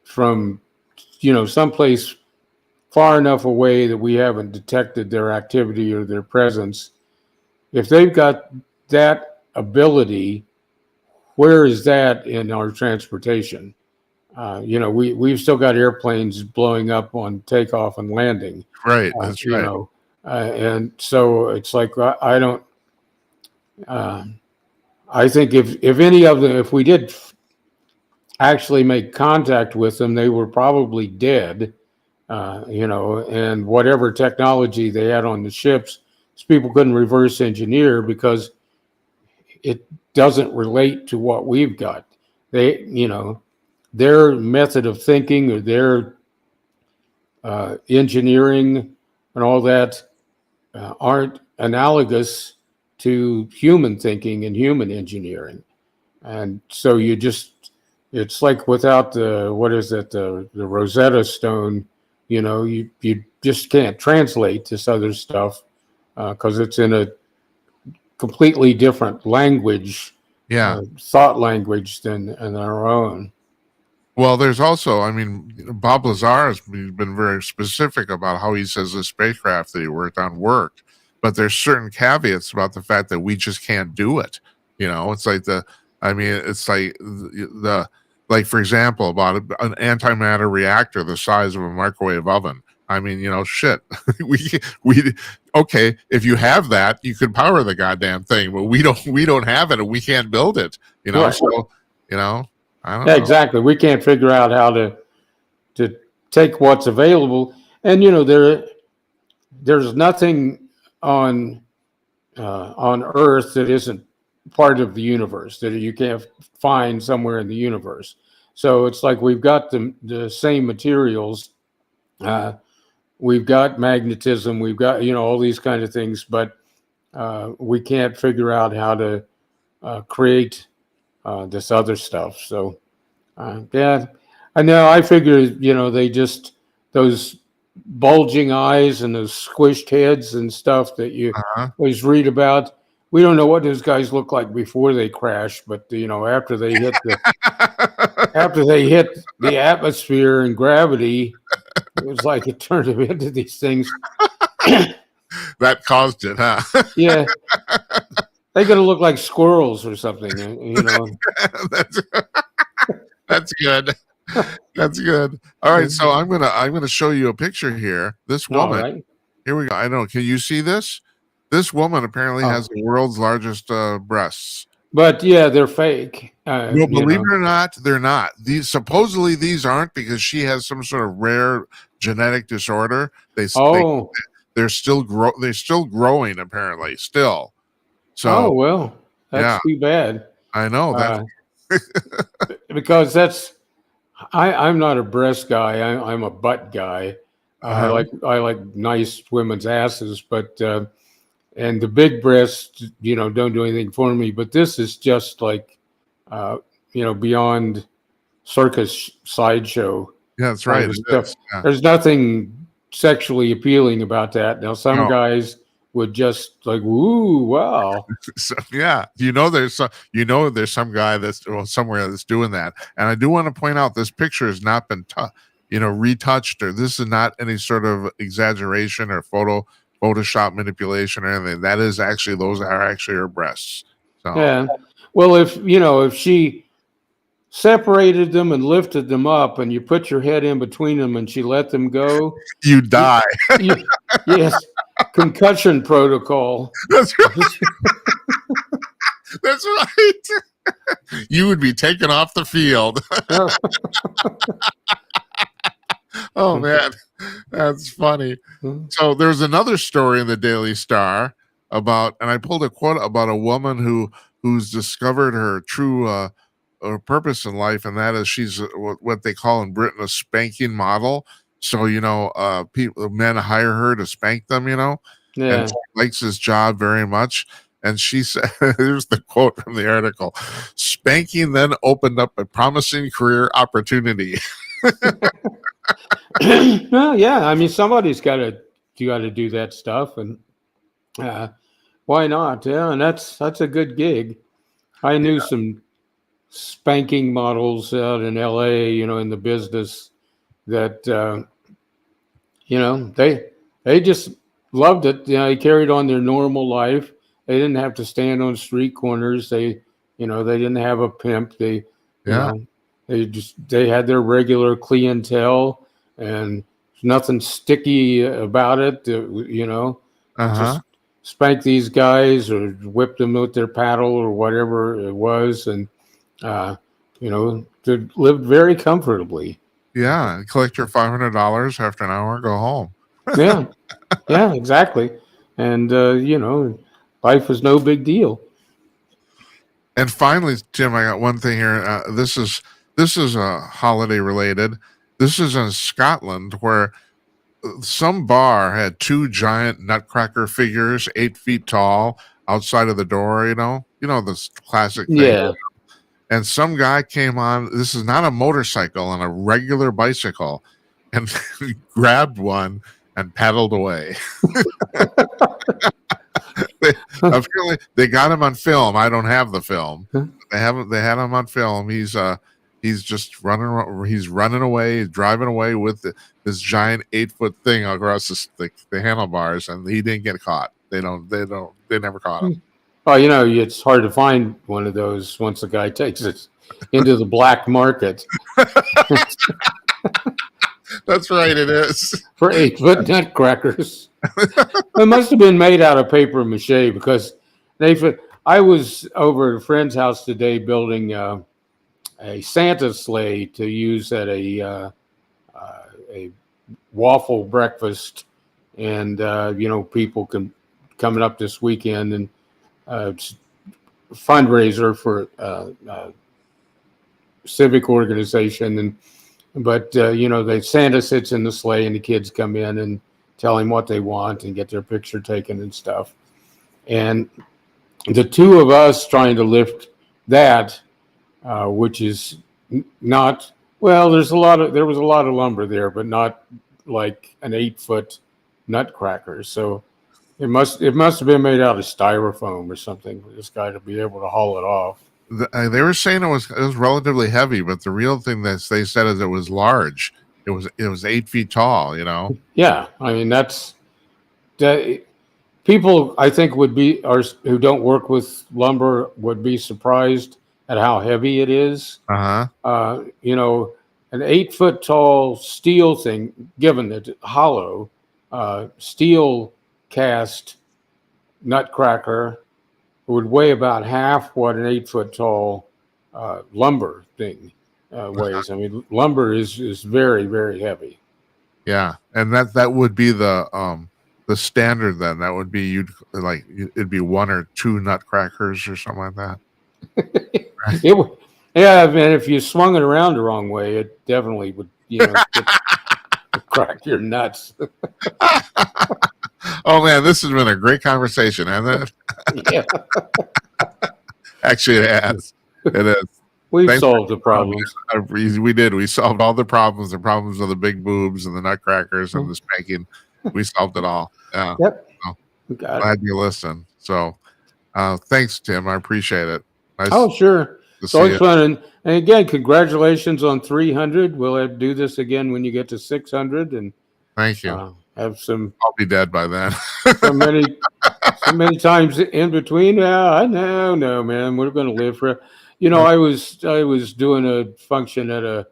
from someplace far enough away that we haven't detected their activity or their presence, if they've got that ability, where is that in our transportation? We've still got airplanes blowing up on takeoff and landing. Right, that's right. And so it's like, I don't. I think if any of them, if we did actually make contact with them, they were probably dead, and whatever technology they had on the ships, people couldn't reverse engineer because it doesn't relate to what we've got. Their method of thinking or their engineering and all that aren't analogous to human thinking and human engineering. And so it's like without the Rosetta Stone, you just can't translate this other stuff because it's in a completely different language, thought language than our own. Well, there's also, Bob Lazar has been very specific about how he says the spacecraft that he worked on worked, but there's certain caveats about the fact that we just can't do it. It's like like for example, about an antimatter reactor the size of a microwave oven. Shit. Okay, if you have that, you could power the goddamn thing, but we don't have it and we can't build it. Right. So, I don't know. Exactly. We can't figure out how to take what's available. And there's nothing on Earth that isn't part of the universe that you can't find somewhere in the universe. So it's like we've got the same materials. We've got magnetism. We've got all these kind of things, but we can't figure out how to create this other stuff. So yeah, I know. I figure they just those bulging eyes and those squished heads and stuff that you always read about. We don't know what those guys look like before they crash, but after they hit the atmosphere and gravity, it was like it turned them into these things. That caused it, huh? Yeah, they're gonna look like squirrels or something. That's good. That's good. All right, so I'm gonna show you a picture here. This woman. Right. Here we go. I know. Can you see this? This woman apparently has the world's largest breasts. But yeah, they're fake. Well, believe it or not, they're not. These aren't, because she has some sort of rare genetic disorder. They're still growing apparently still. So well. That's too bad. I know that. Because I'm not a breast guy. I'm a butt guy. I like nice women's asses, but and the big breasts, don't do anything for me. But this is just like, beyond circus sideshow. Yeah, that's right. It Stuff. is. Yeah. There's nothing sexually appealing about that. Now, some guys would just like, "Woo, wow!" So, yeah, there's some guy that's somewhere that's doing that. And I do want to point out this picture has not been retouched, or this is not any sort of exaggeration or Photoshop manipulation or anything. That is actually, those are actually her breasts. So yeah, well, if she separated them and lifted them up, and you put your head in between them, and she let them go, you die. Yes, concussion protocol. That's right. That's right. You would be taken off the field. Oh man, that's funny. So there's another story in the Daily Star about, and I pulled a quote about a woman who's discovered her true purpose in life, and that is she's what they call in Britain a spanking model. So men hire her to spank them, and she likes this job very much. And she said, here's the quote from the article: "Spanking then opened up a promising career opportunity." Well, yeah, I mean, somebody's got to do that stuff, and why not? Yeah, and that's a good gig. I knew some spanking models out in LA, in the business that, they just loved it. They carried on their normal life. They didn't have to stand on street corners. They didn't have a pimp. They had their regular clientele, and nothing sticky about it. Just spank these guys or whip them with their paddle or whatever it was, and to live very comfortably. Yeah, collect your $500 after an hour, go home. Yeah, exactly. And life was no big deal. And finally, Tim, I got one thing here. This is holiday related. This is in Scotland, where some bar had two giant nutcracker figures, 8 feet tall, outside of the door. This classic thing. Yeah. And some guy came on. This is not a motorcycle, on a regular bicycle, and grabbed one and paddled away. They got him on film. I don't have the film. They had him on film. He's just running. He's running away. He's driving away with this giant 8-foot thing across the handlebars, and he didn't get caught. They never caught him. Well, it's hard to find one of those once a guy takes it into the black market. That's right, it is. For 8-foot nutcrackers. It must have been made out of paper mache, because I was over at a friend's house today building a Santa sleigh to use at a waffle breakfast, and people coming up this weekend, and fundraiser for civic organization, but Santa sits in the sleigh, and the kids come in and tell him what they want and get their picture taken and stuff. And the two of us trying to lift that, which is not, well, there was a lot of lumber there, but not like an 8-foot nutcracker. So it must have been made out of styrofoam or something for this guy to be able to haul it off. They were saying it was relatively heavy, but the real thing that they said is it was large. It was 8 feet tall. Yeah, I mean that. People, I think, who don't work with lumber would be surprised at how heavy it is. An 8-foot tall steel thing, given it hollow, steel cast nutcracker would weigh about half what an 8-foot tall lumber thing weighs. I mean, lumber is very, very heavy. Yeah, and that would be the the standard then? That would be it'd be 1 or 2 nutcrackers or something like that. Yeah, man. If you swung it around the wrong way, it definitely would, crack your nuts. Oh man, this has been a great conversation, hasn't it? Yeah, Actually, it has. It is. we've Thanks solved the problems. We did. We solved all the problems of the big boobs and the nutcrackers and the spanking. We solved it all. Yeah. Yep. So, Got it. glad you listened. So, thanks, Tim. I appreciate it. Nice Oh, sure. to It's see always you. fun. And again, congratulations on 300. We'll have to do this again when you get to 600 and Thank you. have some I'll be dead by then. so many times in between. Yeah, no, man. We're going to live for. I was doing a function at a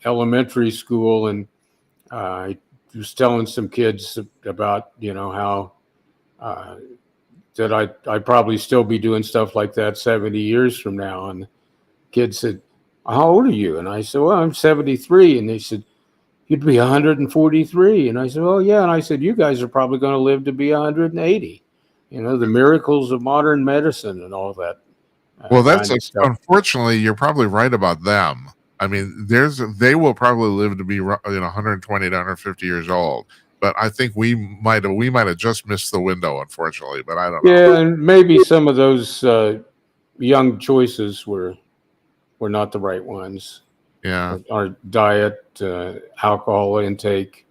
elementary school, and I was telling some kids about how that I'd probably still be doing stuff like that 70 years from now. And the kids said, "How old are you?" And I said, "Well, I'm 73." And they said, "You'd be 143." And I said, "Oh, yeah." And I said, "You guys are probably going to live to be 180. The miracles of modern medicine and all that." Well, kind of stuff. unfortunately, you're probably right about them. I mean, they will probably live to be 120 to 150 years old. But I think we might have just missed the window, unfortunately. But I don't know. Yeah, and maybe some of those young choices were not the right ones. Yeah. Our diet, alcohol intake,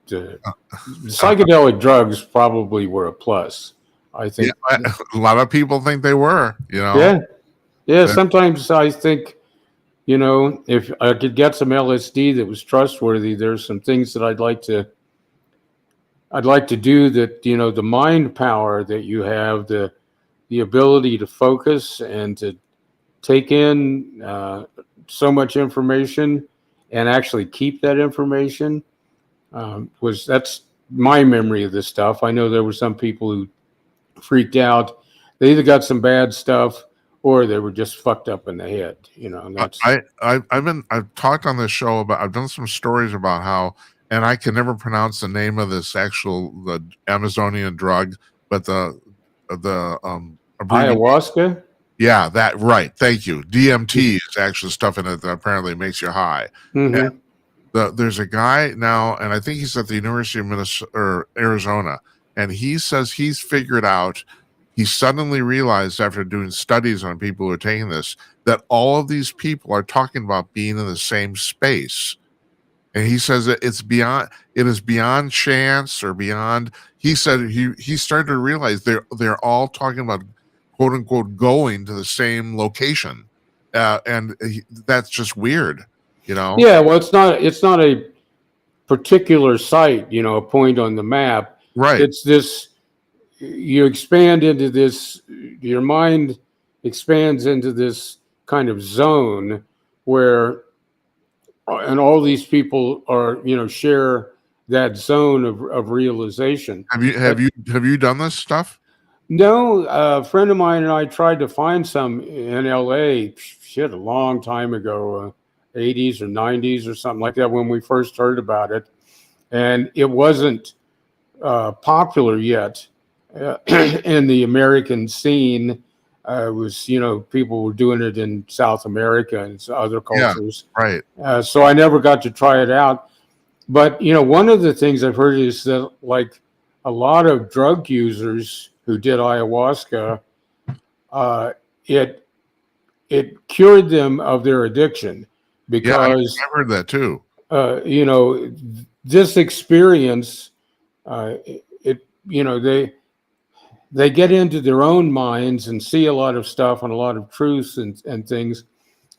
psychedelic drugs probably were a plus. I think. Yeah, a lot of people think they were. Yeah. Sometimes I think, if I could get some LSD that was trustworthy, there's some things that I'd like to do that, the mind power that you have, the ability to focus and to take in so much information and actually keep that information that's my memory of this stuff. I know there were some people who freaked out. They either got some bad stuff or they were just fucked up in the head. And that's I've talked on this show about, I've done some stories about how, and I can never pronounce the name of this the Amazonian drug, but the ayahuasca. Yeah, that right. Thank you. DMT is actually stuff in it that apparently makes you high. Mm-hmm. And there's a guy now, and I think he's at the University of Minnesota or Arizona, and he says he's figured out. He suddenly realized after doing studies on people who are taking this that all of these people are talking about being in the same space. And he says that it is beyond chance or beyond. He said he started to realize they're all talking about quote unquote going to the same location, and that's just weird, Yeah, well, it's not a particular site, a point on the map. Right. It's this. You expand into this. Your mind expands into this kind of zone where, and all these people are, share that zone of realization. Have you done this stuff? No, a friend of mine and I tried to find some in LA, a long time ago, 80s or 90s or something like that, when we first heard about it. And it wasn't popular yet in the American scene. It was, people were doing it in South America and other cultures. Yeah, right. So I never got to try it out. But, one of the things I've heard is that, like, a lot of drug users who did ayahuasca, it cured them of their addiction because I've heard that too. This experience, they get into their own minds and see a lot of stuff and a lot of truths and things,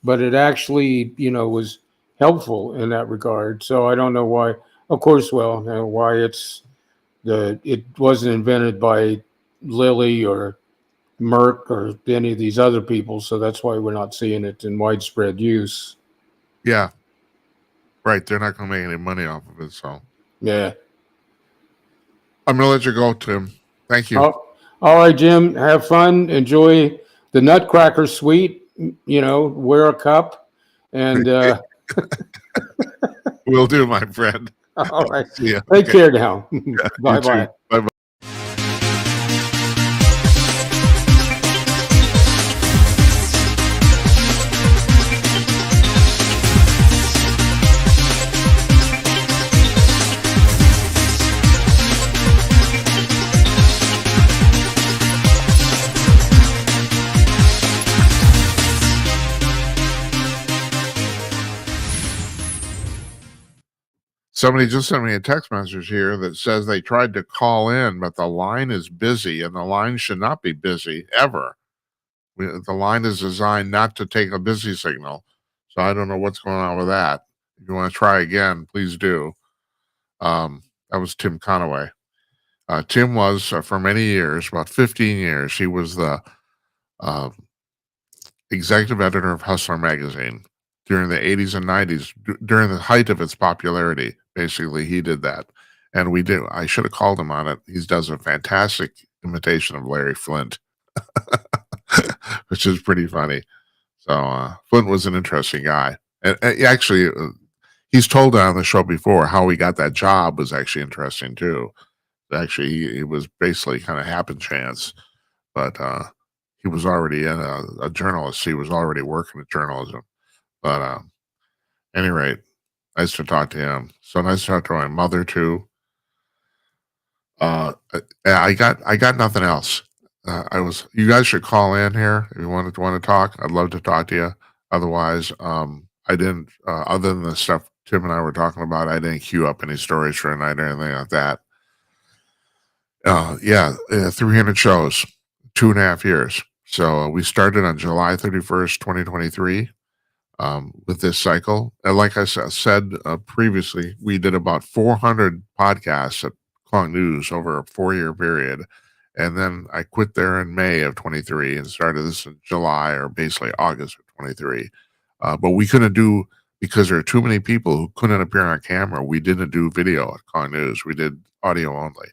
but it actually, was helpful in that regard. So I don't know why. Of course, why it wasn't invented by Lilly or Merck or any of these other people, so that's why we're not seeing it in widespread use. Yeah, right. They're not going to make any money off of it, so yeah. I'm going to let you go, Tim. Thank you. All right, Jim. Have fun. Enjoy the Nutcracker Suite. Wear a cup, and Will do, my friend. All right. See ya. Take Okay. care now. Yeah, Bye you too. bye. Bye-bye. Somebody just sent me a text message here that says they tried to call in, but the line is busy, and the line should not be busy ever. The line is designed not to take a busy signal. So I don't know what's going on with that. If you want to try again, please do. That was Tim Conaway. Tim was, for many years, about 15 years, he was the uh, executive editor of Hustler magazine during the 80s and 90s, during the height of its popularity. Basically, he did that. And I should have called him on it. He does a fantastic imitation of Larry Flint, which is pretty funny. So Flint was an interesting guy. And actually, he's told on the show before how he got that job was actually interesting too. Actually, he was basically kind of happen chance, but he was already a journalist. He was already working at journalism. But any rate, nice to talk to him. So nice to talk to my mother too. I got nothing else. You guys should call in here if you want to talk. I'd love to talk to you. Otherwise, I didn't. Other than the stuff Tim and I were talking about, I didn't queue up any stories for tonight or anything like that. 300 shows, 2.5 years. So we started on July 31st, 2023. With this cycle. And like I said previously, we did about 400 podcasts at Clunk News over a 4-year period. And then I quit there in May of 23 and started this in July or basically August of 23. But we couldn't do, because there are too many people who couldn't appear on camera, we didn't do video at Clunk News. We did audio only.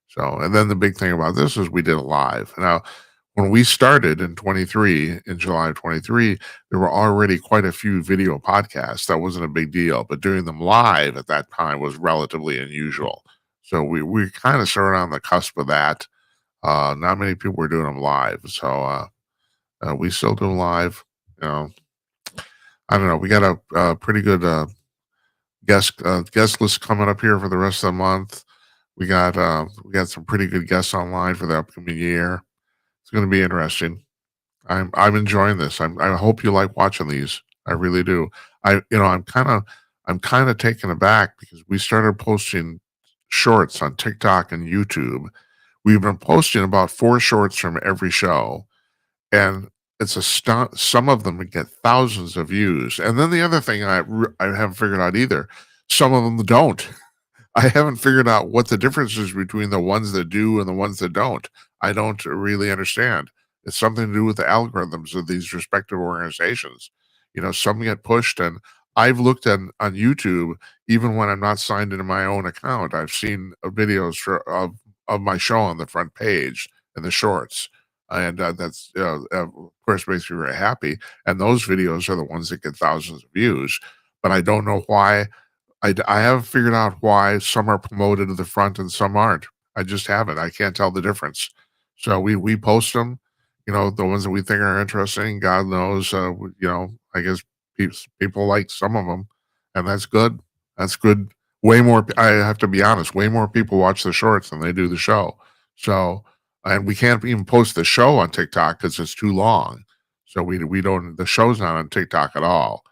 So, and then the big thing about this is we did it live. Now, when we started in July of 23, there were already quite a few video podcasts. That wasn't a big deal, but doing them live at that time was relatively unusual. So we kind of started on the cusp of that. Not many people were doing them live. So we still do them live. You know, I don't know. We got a pretty good guest list coming up here for the rest of the month. We got some pretty good guests online for the upcoming year. It's going to be interesting. I'm enjoying this. I hope you like watching these. I really do. I'm kind of taken aback because we started posting shorts on TikTok and YouTube. We've been posting about 4 shorts from every show, and it's a stunt. Some of them get thousands of views, and then the other thing I haven't figured out either. Some of them don't. I haven't figured out what the difference is between the ones that do and the ones that don't. I don't really understand. It's something to do with the algorithms of these respective organizations. Some get pushed, and I've looked on YouTube, even when I'm not signed into my own account, I've seen videos of my show on the front page in the shorts. And that's, of course, makes me very happy. And those videos are the ones that get thousands of views. But I don't know why. I haven't figured out why some are promoted to the front and some aren't. I just haven't. I can't tell the difference. So we post them, the ones that we think are interesting. God knows, I guess people like some of them, and that's good. That's good. Way more. I have to be honest. Way more people watch the shorts than they do the show. So, and we can't even post the show on TikTok because it's too long. So we don't. The show's not on TikTok at all.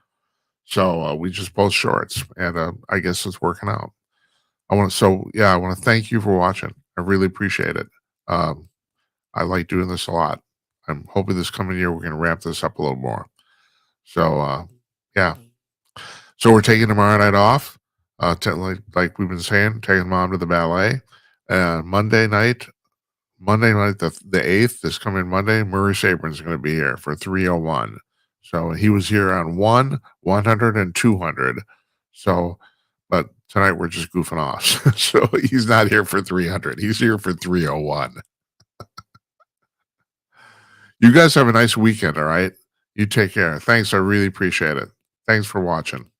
So we just post shorts, and I guess it's working out. I want to thank you for watching. I really appreciate it. I like doing this a lot. I'm hoping this coming year we're going to ramp this up a little more. So yeah. So we're taking tomorrow night off. Like we've been saying, taking Mom to the ballet. Monday night, the 8th, this coming Monday, Murray Sabrin's going to be here for 301. So he was here on 1, 100, and 200. So, but tonight we're just goofing off. So he's not here for 300. He's here for 301. You guys have a nice weekend, all right? You take care. Thanks. I really appreciate it. Thanks for watching.